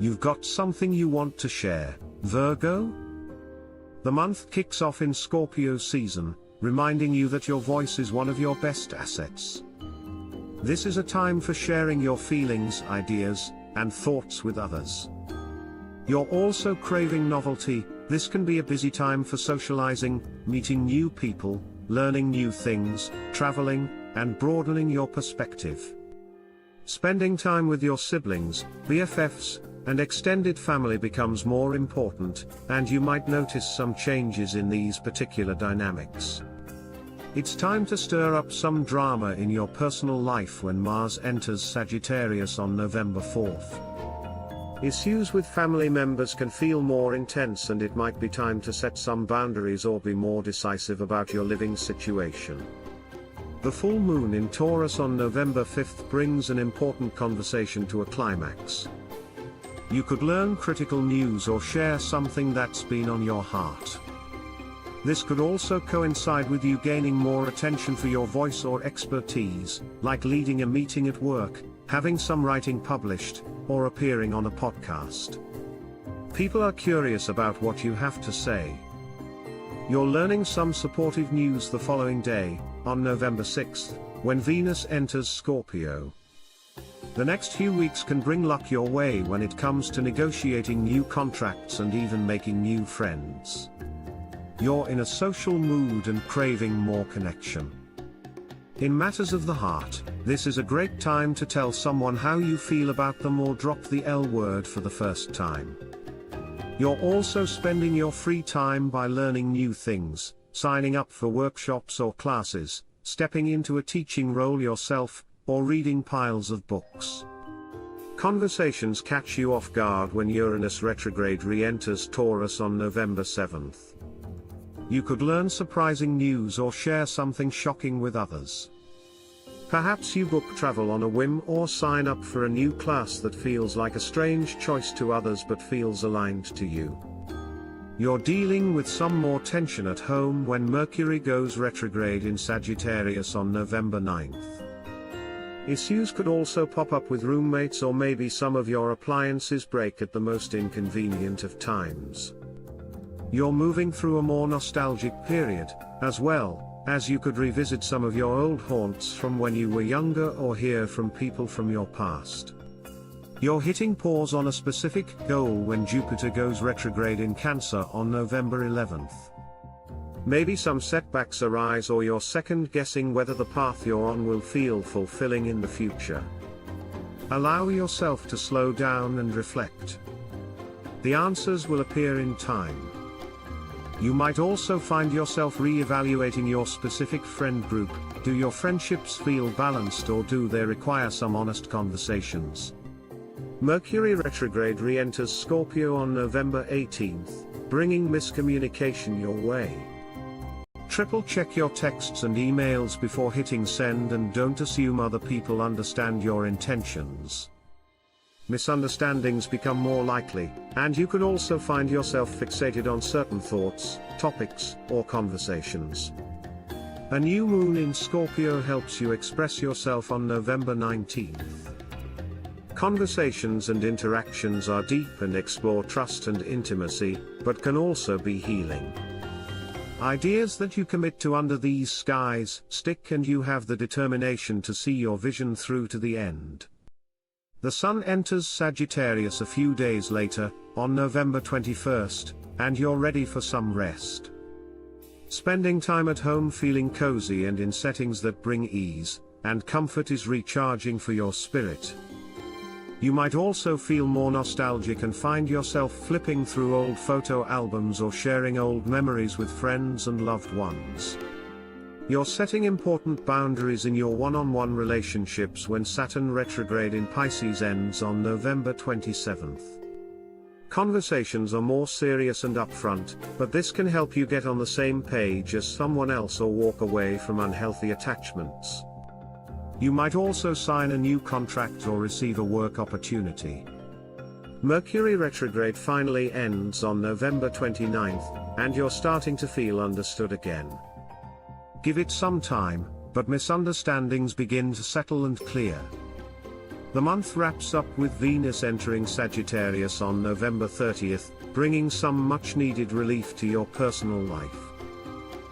You've got something you want to share, Virgo? The month kicks off in Scorpio season, reminding you that your voice is one of your best assets. This is a time for sharing your feelings, ideas, and thoughts with others. You're also craving novelty. This can be a busy time for socializing, meeting new people, learning new things, traveling, and broadening your perspective. Spending time with your siblings, BFFs, and extended family becomes more important, and you might notice some changes in these particular dynamics. It's time to stir up some drama in your personal life when Mars enters Sagittarius on November 4th. Issues with family members can feel more intense, and it might be time to set some boundaries or be more decisive about your living situation. The full moon in Taurus on November 5th brings an important conversation to a climax. You could learn critical news or share something that's been on your heart. This could also coincide with you gaining more attention for your voice or expertise, like leading a meeting at work, having some writing published, or appearing on a podcast. People are curious about what you have to say. You're learning some supportive news the following day, on November 6th, when Venus enters Scorpio. The next few weeks can bring luck your way when it comes to negotiating new contracts and even making new friends. You're in a social mood and craving more connection. In matters of the heart, this is a great time to tell someone how you feel about them or drop the L word for the first time. You're also spending your free time by learning new things, signing up for workshops or classes, stepping into a teaching role yourself, or reading piles of books. Conversations catch you off guard when Uranus retrograde re-enters Taurus on November 7th. You could learn surprising news or share something shocking with others. Perhaps you book travel on a whim or sign up for a new class that feels like a strange choice to others but feels aligned to you. You're dealing with some more tension at home when Mercury goes retrograde in Sagittarius on November 9th. Issues could also pop up with roommates, or maybe some of your appliances break at the most inconvenient of times. You're moving through a more nostalgic period, as well, as you could revisit some of your old haunts from when you were younger or hear from people from your past. You're hitting pause on a specific goal when Jupiter goes retrograde in Cancer on November 11th. Maybe some setbacks arise, or you're second-guessing whether the path you're on will feel fulfilling in the future. Allow yourself to slow down and reflect. The answers will appear in time. You might also find yourself re-evaluating your specific friend group. Do your friendships feel balanced, or do they require some honest conversations? Mercury retrograde re-enters Scorpio on November 18th, bringing miscommunication your way. Triple-check your texts and emails before hitting send, and don't assume other people understand your intentions. Misunderstandings become more likely, and you could also find yourself fixated on certain thoughts, topics, or conversations. A new moon in Scorpio helps you express yourself on November 19th. Conversations and interactions are deep and explore trust and intimacy, but can also be healing. Ideas that you commit to under these skies stick, and you have the determination to see your vision through to the end. The Sun enters Sagittarius a few days later, on November 21st, and you're ready for some rest. Spending time at home feeling cozy and in settings that bring ease and comfort is recharging for your spirit. You might also feel more nostalgic and find yourself flipping through old photo albums or sharing old memories with friends and loved ones. You're setting important boundaries in your one-on-one relationships when Saturn retrograde in Pisces ends on November 27th. Conversations are more serious and upfront, but this can help you get on the same page as someone else or walk away from unhealthy attachments. You might also sign a new contract or receive a work opportunity. Mercury retrograde finally ends on November 29th, and you're starting to feel understood again. Give it some time, but misunderstandings begin to settle and clear. The month wraps up with Venus entering Sagittarius on November 30th, bringing some much-needed relief to your personal life.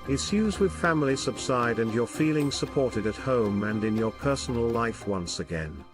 Issues with family subside and you're feeling supported at home and in your personal life once again.